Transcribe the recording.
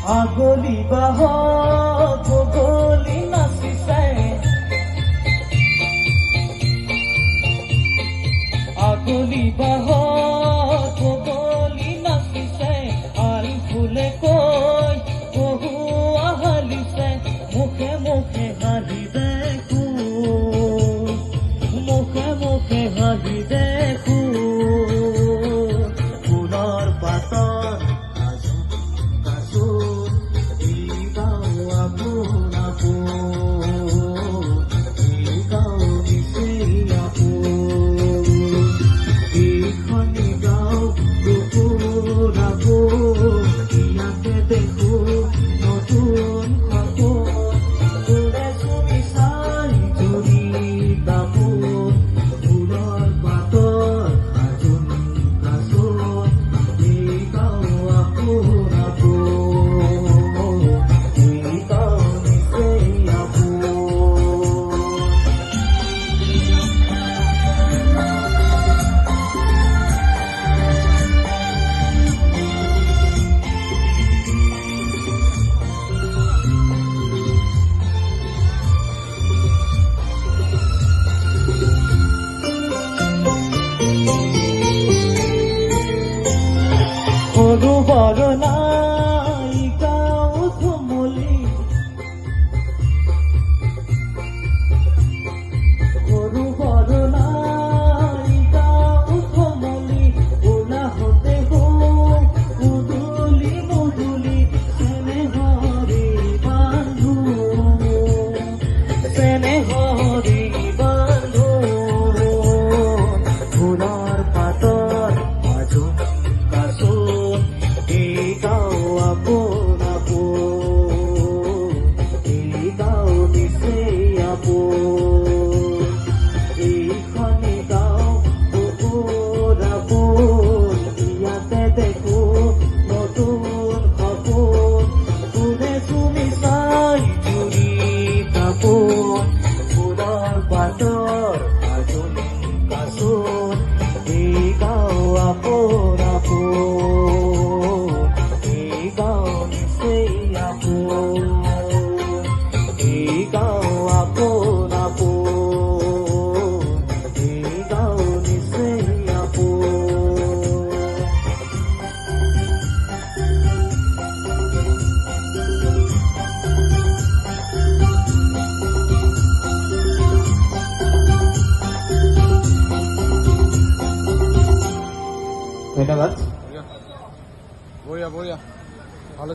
আগলি বাহ বগলি নাচিছে আগলি বাহ বগলি নাচিছে আল ফুলে কৈ বহু আহালিছে মুখে মুখে হাঁহি দেখো মুখে মুখে হাঁহি দেখো ফুলৰ পাতৰ সৰু বৰ নায়িকা উঠমলি সৰু বৰ নায়িকা উঠমলি ওলাহতে উদুলি মুদুলি চেনেহৰি বান্ধো চেনেহৰি বান্ধো ফুলৰ পাতৰ মাজত ধন্যবাদ। বঢ়িয়া বঢ়িয়া।